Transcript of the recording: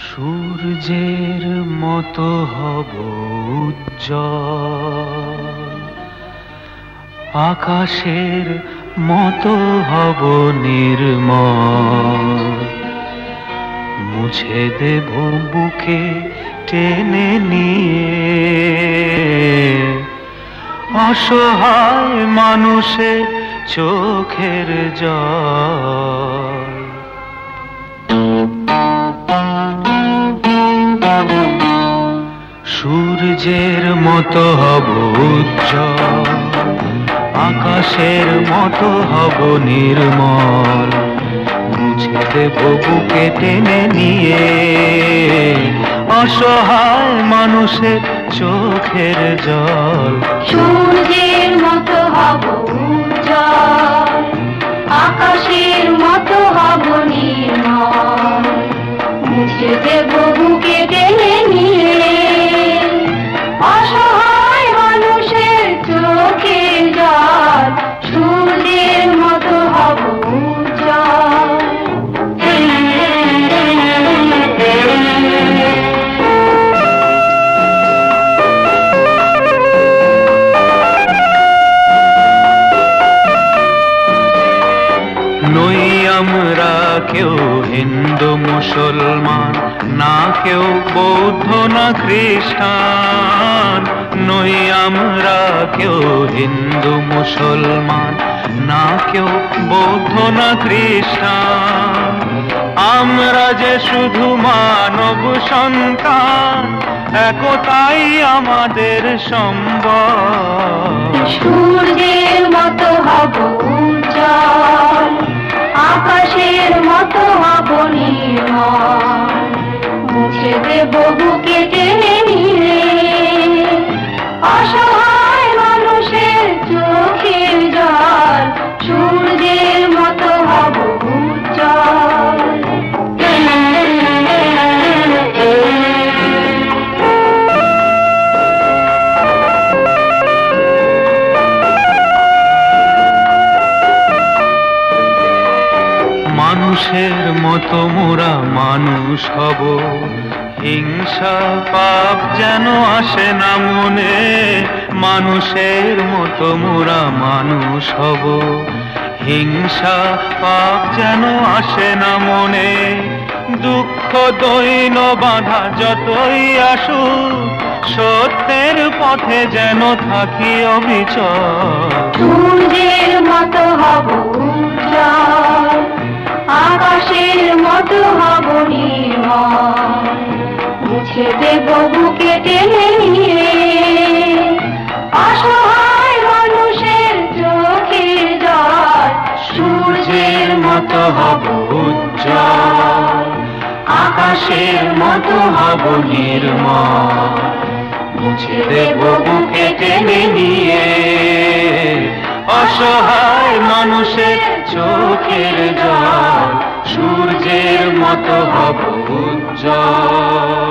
সূর্যের মতো হব উজ্জ্বল, আকাশের মতো হব নির্মল। মুছে দেব বুকে টেনে নিয়ে অসহায় মানুষের চোখের জল। সূর্যের মতো হব উজ্জ্বল, আকাশের মতো হব নির্মল। মুছে দেব বুকে টেনে নিয়ে অসহায় মানুষের চোখের জল। সূর্যের মতো হব উজ্জ্বল, আকাশের মতো হব নির্মল। মুছে দেব বুকে টেনে নিয়ে অসহায় মানুষের চোখের জল। সূর্যের মতো হব উজ্জ্বল। নই আমরা কেউ হিন্দু মুসলমান, না কেউ বৌদ্ধ না খ্রিস্টান। নই আমরা কেউ হিন্দু মুসলমান, না কেউ বৌদ্ধ না খ্রিস্টান। আমরা যে শুধু মানব সন্তান, একতাই আমাদের সম্বল। সূর্যের মতো হব উজ্জ্বল, আকাশের মতো হব নির্মল। মুছে দেব বুকে টেনে নিয়ে অসহায় মানুষের চোখের জল। সূর্যের মতো হব উজ্জ্বল। মানুষের মতো মোরা মানুষ হব, হিংসা পাপ যেন আসে না মনে। মানুষের মতো মোরা মানুষ হব, হিংসা পাপ যেন আসে না মনে। দুঃখ দৈন বাধা যতই আসুক, সত্যের পথে যেন থাকি অবিচল। সূর্যের মতো হব উজ্জ্বল, আকাশের মতো হব নির্মল। মুছে দেব বুকে টেনে নিয়ে অসহায় মানুষের চোখের জল। সূর্যের মতো হব উজ্জ্বল, আকাশের মতো হব নির্মল। মুছে দেব বুকে টেনে নিয়ে অসহায় মানুষের চোখের জল। সূর্যের মতো হব উজ্জ্বল।